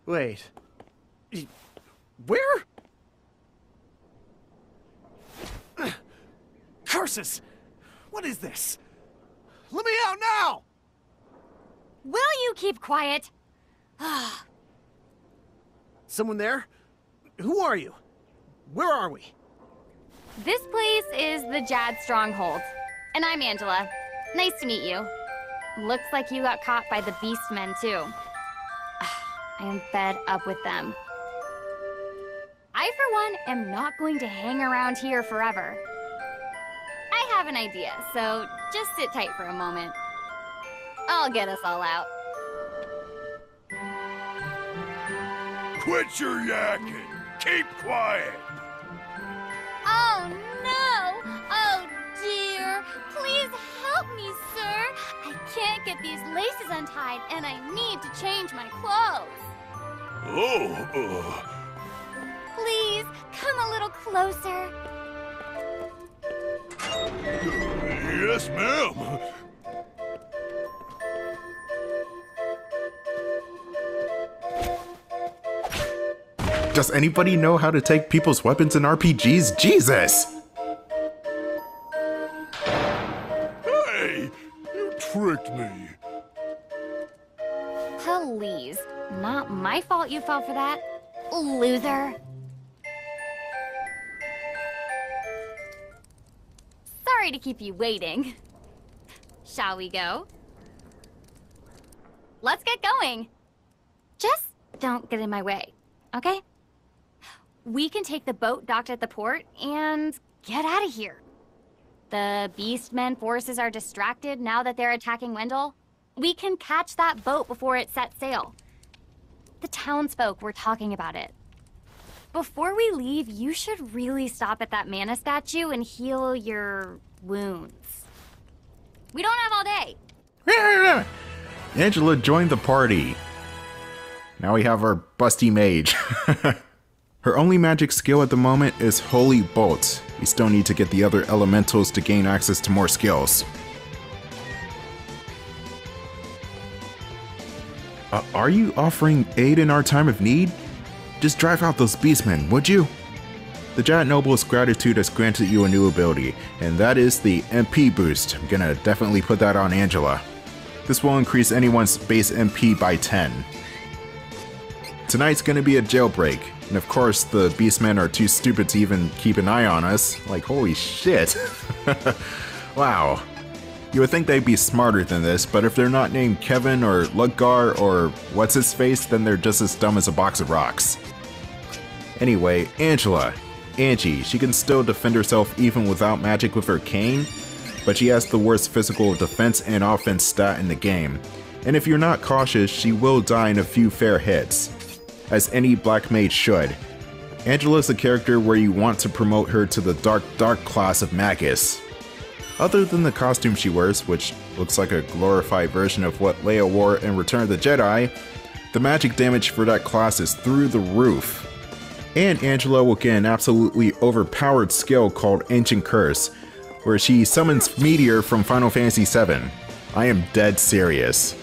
Wait. Where? Curses! What is this? Let me out now! Will you keep quiet? Someone there? Who are you? Where are we? This place is the Jadd Stronghold. And I'm Angela. Nice to meet you. Looks like you got caught by the Beastmen, too. I am fed up with them. I, for one, am not going to hang around here forever. I have an idea, so just sit tight for a moment. I'll get us all out. Quit your yakking! Keep quiet! Oh, no! Oh, dear! Please help me, sir! I can't get these laces untied, and I need to change my clothes. Oh, Please, come a little closer. yes, ma'am. Does anybody know how to take people's weapons in RPGs? Jesus! Hey, you tricked me. Please. Not my fault you fell for that. Loser. Sorry to keep you waiting. Shall we go? Let's get going. Just don't get in my way, okay? We can take the boat docked at the port and get out of here. The Beastmen forces are distracted now that they're attacking Wendell. We can catch that boat before it sets sail. The townsfolk were talking about it. Before we leave, you should really stop at that mana statue and heal your wounds. We don't have all day. Angela joined the party. Now we have our busty mage. Her only magic skill at the moment is Holy Bolt. We still need to get the other elementals to gain access to more skills. Are you offering aid in our time of need? Just drive out those beastmen, would you? The Jadd Noble's gratitude has granted you a new ability, and that is the MP boost. I'm gonna definitely put that on Angela. This will increase anyone's base MP by 10. Tonight's gonna be a jailbreak, and of course the beastmen are too stupid to even keep an eye on us. Like, holy shit. Wow. You would think they'd be smarter than this, but if they're not named Kevin or Ludgar or what's-his-face, then they're just as dumb as a box of rocks. Anyway, Angela. Angie, she can still defend herself even without magic with her cane, but she has the worst physical defense and offense stat in the game. And if you're not cautious, she will die in a few fair hits, as any black mage should. Angela's a character where you want to promote her to the dark class of Magus. Other than the costume she wears, which looks like a glorified version of what Leia wore in Return of the Jedi, the magic damage for that class is through the roof. And Angela will get an absolutely overpowered skill called Ancient Curse, where she summons Meteor from Final Fantasy VII. I am dead serious.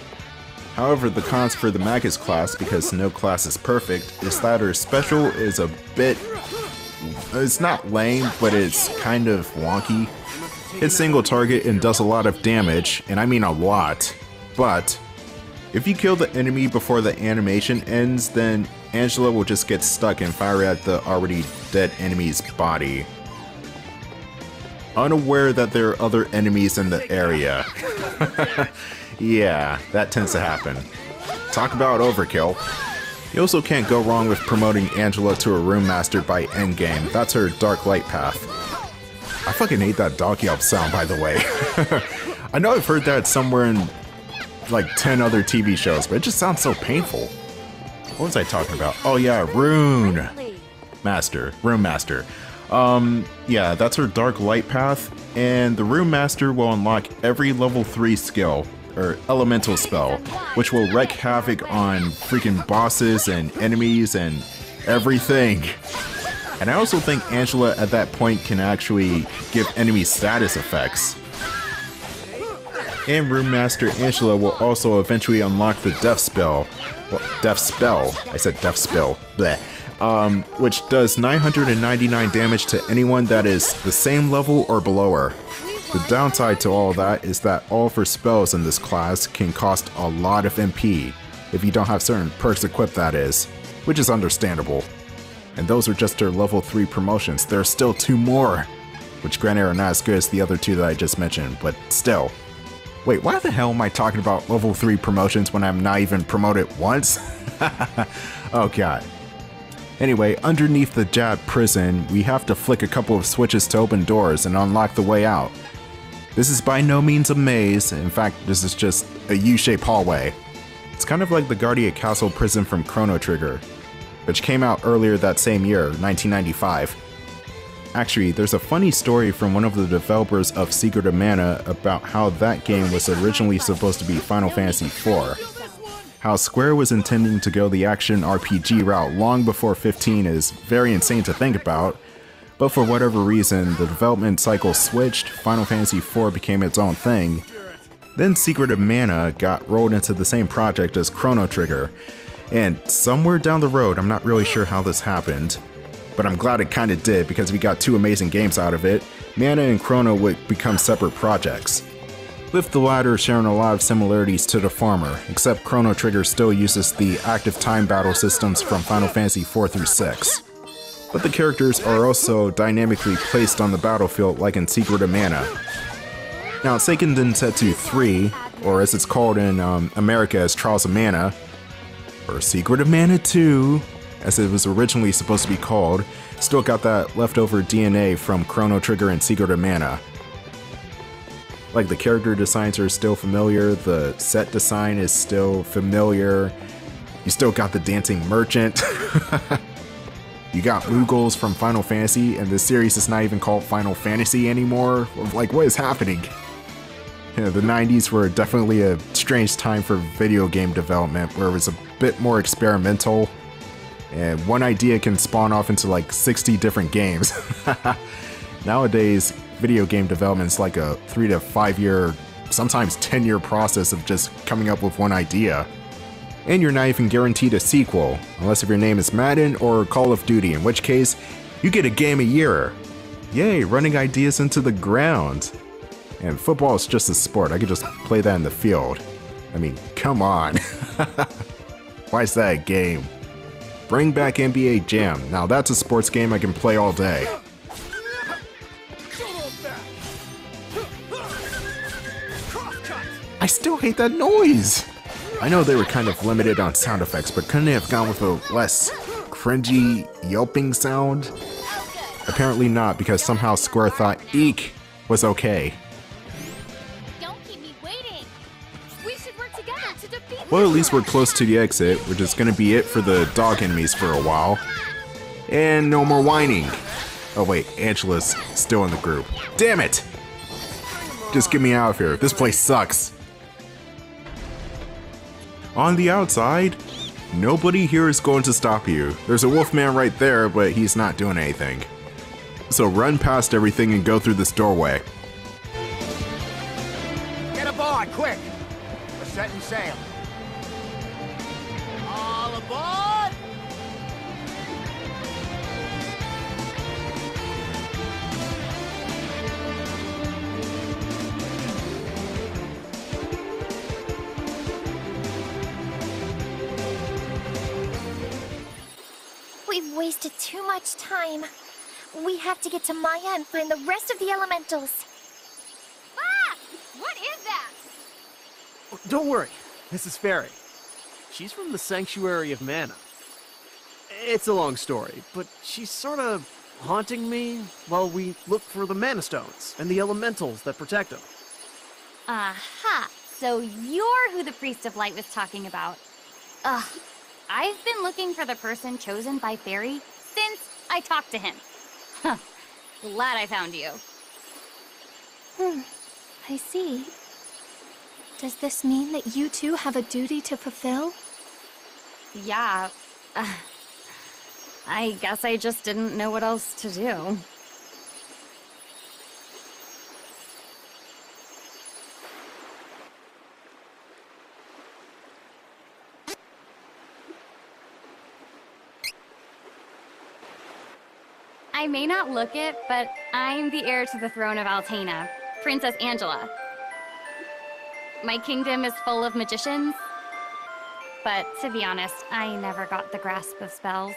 However, the cons for the Magus class, because no class is perfect, is that her special is a bit... it's not lame, but it's kind of wonky. Hits single target and does a lot of damage, and I mean a lot. But if you kill the enemy before the animation ends, then Angela will just get stuck and fire at the already dead enemy's body, unaware that there are other enemies in the area. Yeah, that tends to happen. Talk about overkill. You also can't go wrong with promoting Angela to a Room Master by endgame. That's her Dark Light path. I fucking hate that dog yelp sound, by the way. I know I've heard that somewhere in like 10 other TV shows, but it just sounds so painful. What was I talking about? Oh yeah, Rune Master. Yeah, that's her Dark Light path, and the Rune Master will unlock every level 3 skill, or elemental spell, which will wreak havoc on freaking bosses and enemies and everything. And I also think Angela at that point can actually give enemy status effects. And Room Master Angela will also eventually unlock the Death Spell. Well, Death Spell. I said Death Spell. Bleh. Which does 999 damage to anyone that is the same level or below her. The downside to all that is that all of her spells in this class can cost a lot of MP, if you don't have certain perks equipped, that is, which is understandable. And those are just her level 3 promotions. There are still 2 more, which granted are not as good as the other 2 that I just mentioned, but still. Wait, why the hell am I talking about level 3 promotions when I'm not even promoted once? Oh god. Anyway, underneath the Jadd prison, we have to flick a couple of switches to open doors and unlock the way out. This is by no means a maze, in fact this is just a U-shaped hallway. It's kind of like the Guardia Castle prison from Chrono Trigger, which came out earlier that same year, 1995. Actually, there's a funny story from one of the developers of Secret of Mana about how that game was originally supposed to be Final Fantasy IV. How Square was intending to go the action RPG route long before 15 is very insane to think about, but for whatever reason, the development cycle switched, Final Fantasy IV became its own thing, then Secret of Mana got rolled into the same project as Chrono Trigger, and somewhere down the road, I'm not really sure how this happened, but I'm glad it kinda did because we got 2 amazing games out of it. Mana and Chrono would become separate projects, with the latter sharing a lot of similarities to the former, except Chrono Trigger still uses the active time battle systems from Final Fantasy IV through 6. But the characters are also dynamically placed on the battlefield like in Secret of Mana. Now, Seiken Densetsu 3, or as it's called in America as Trials of Mana, or Secret of Mana 2, as it was originally supposed to be called, still got that leftover DNA from Chrono Trigger and Secret of Mana. Like, the character designs are still familiar, the set design is still familiar, you still got the dancing merchant, you got Moogles from Final Fantasy, and this series is not even called Final Fantasy anymore. Like, what is happening? Yeah, the 90s were definitely a strange time for video game development, where it was a bit more experimental, and one idea can spawn off into like 60 different games. Nowadays, video game development is like a 3 to 5 year, sometimes 10-year process of just coming up with one idea. And you're not even guaranteed a sequel, unless if your name is Madden or Call of Duty, in which case, you get a game a year. Yay, running ideas into the ground. And football is just a sport, I could just play that in the field. I mean, come on. Why is that a game? Bring back NBA Jam, now that's a sports game I can play all day. I still hate that noise! I know they were kind of limited on sound effects, but couldn't they have gone with a less cringy yelping sound? Apparently not, because somehow Square thought eek was okay. Don't keep me waiting. We should work together to defeat Well, at least we're close to the exit, which is gonna be it for the dog enemies for a while. And no more whining. Oh wait, Angela's still in the group. Damn it! Just get me out of here, this place sucks. On the outside, nobody here is going to stop you. There's a wolfman right there, but he's not doing anything. So run past everything and go through this doorway. Get aboard, quick! We're setting sail. All aboard! We've wasted too much time. We have to get to Maya and find the rest of the elementals. Ah! What is that? Don't worry, this is Fairy. She's from the Sanctuary of Mana. It's a long story, but she's sort of haunting me while we look for the Mana Stones and the elementals that protect them. Aha! So you're who the Priest of Light was talking about. Ugh. I've been looking for the person chosen by Fairy since I talked to him. Huh. Glad I found you. I see. Does this mean that you two have a duty to fulfill? Yeah. I guess I just didn't know what else to do. I may not look it, but I'm the heir to the throne of Altena, Princess Angela. My kingdom is full of magicians, but to be honest, I never got the grasp of spells.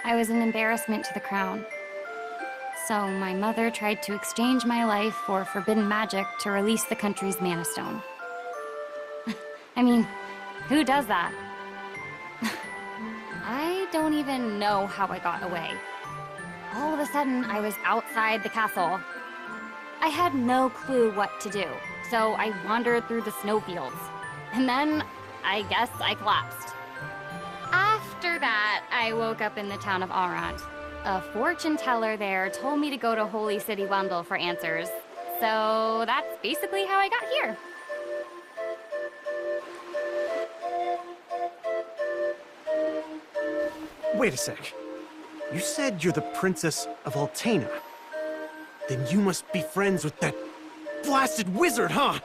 I was an embarrassment to the crown. So my mother tried to exchange my life for forbidden magic to release the country's Mana Stone. I mean, who does that? I don't even know how I got away. All of a sudden, I was outside the castle. I had no clue what to do, so I wandered through the snowfields. And then, I guess I collapsed. After that, I woke up in the town of Arant. A fortune teller there told me to go to Holy City Wendell for answers. So that's basically how I got here. Wait a sec. You said you're the Princess of Altena. Then you must be friends with that blasted wizard, huh?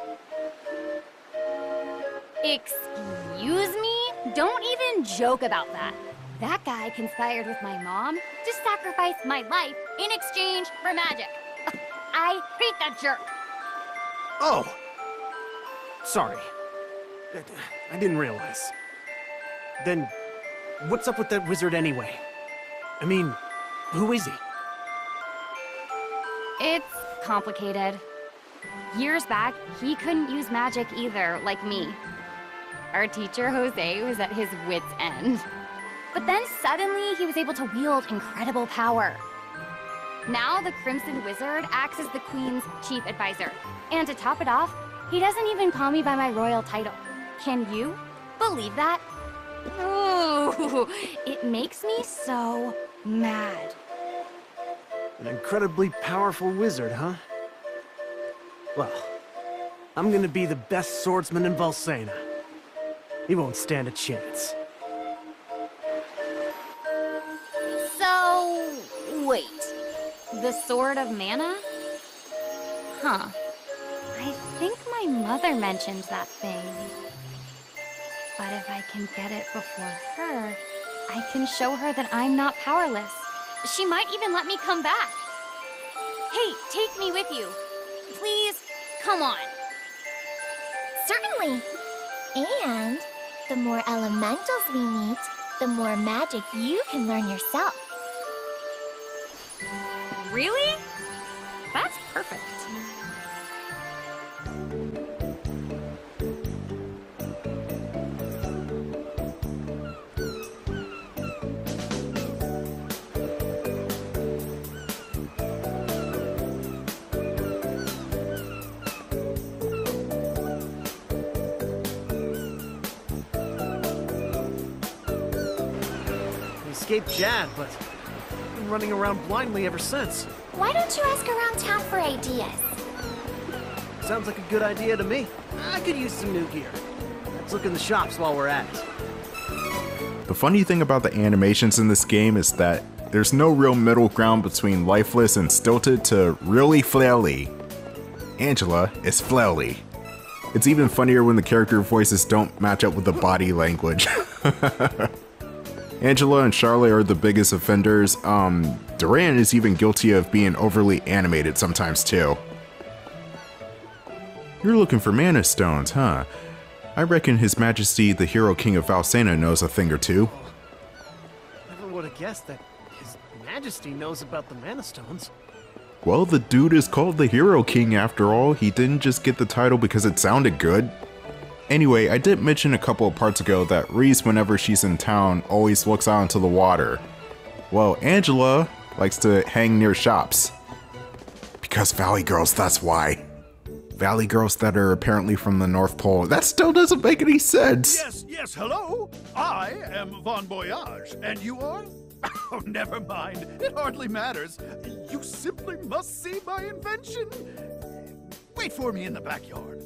Excuse me? Don't even joke about that. That guy conspired with my mom to sacrifice my life in exchange for magic. I hate that jerk. Oh! Sorry. I didn't realize. Then, what's up with that wizard anyway? I mean, who is he? It's complicated. Years back, he couldn't use magic either, like me. Our teacher, Jose, was at his wit's end. But then suddenly, he was able to wield incredible power. Now, the Crimson Wizard acts as the Queen's chief advisor. And to top it off, he doesn't even call me by my royal title. Can you believe that? Ooh, it makes me so mad. An incredibly powerful wizard, huh? Well, I'm gonna be the best swordsman in Valsena. He won't stand a chance. So, wait. The Sword of Mana? Huh. I think my mother mentioned that thing. But if I can get it before her, I can show her that I'm not powerless. She might even let me come back. Hey, take me with you. Please, come on. Certainly. And the more elementals we meet, the more magic you can learn yourself. Really? That's perfect. I escaped Jadd, but I've been running around blindly ever since. Why don't you ask around town for ideas? Sounds like a good idea to me. I could use some new gear. Let's look in the shops while we're at it. The funny thing about the animations in this game is that there's no real middle ground between lifeless and stilted to really flaily. Angela is flaily. It's even funnier when the character voices don't match up with the body language. Angela and Charlotte are the biggest offenders. Duran is even guilty of being overly animated sometimes too. You're looking for mana stones, huh? I reckon His Majesty the Hero King of Valsena knows a thing or two. Never would have guessed that His Majesty knows about the Mana Stones. Well, the dude is called the Hero King after all. He didn't just get the title because it sounded good. Anyway, I did mention a couple of parts ago that Riesz, whenever she's in town, always looks out into the water. Well, Angela likes to hang near shops. Because Valley Girls, that's why. Valley Girls that are apparently from the North Pole. That still doesn't make any sense. Yes, hello. I am Von Voyage, and you are? Oh, never mind. It hardly matters. You simply must see my invention. Wait for me in the backyard.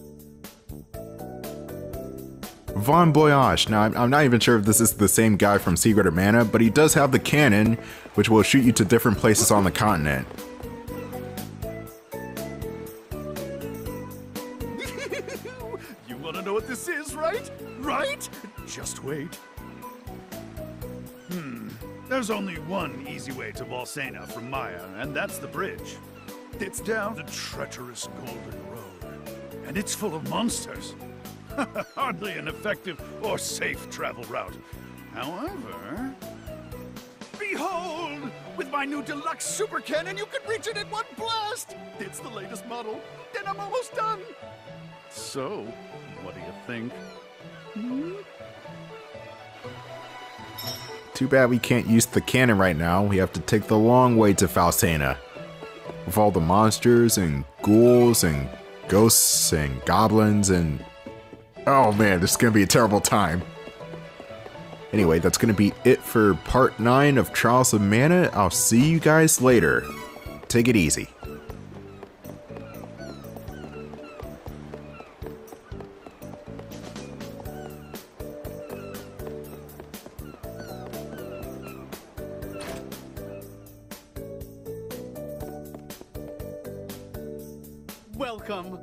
Von Voyage. Now, I'm not even sure if this is the same guy from Secret of Mana, but he does have the cannon, which will shoot you to different places on the continent. You want to know what this is, right? Right? Just wait. There's only one easy way to Valsena from Maya, and that's the bridge. It's down the treacherous Golden Road, and it's full of monsters. Hardly an effective or safe travel route. However... Behold! With my new deluxe super cannon, you can reach it in one blast! It's the latest model, and I'm almost done! So, what do you think? Too bad we can't use the cannon right now. We have to take the long way to Valsena. With all the monsters and ghouls and ghosts and goblins and... Oh man, this is gonna be a terrible time. Anyway, that's gonna be it for part 9 of Trials of Mana. I'll see you guys later. Take it easy. Welcome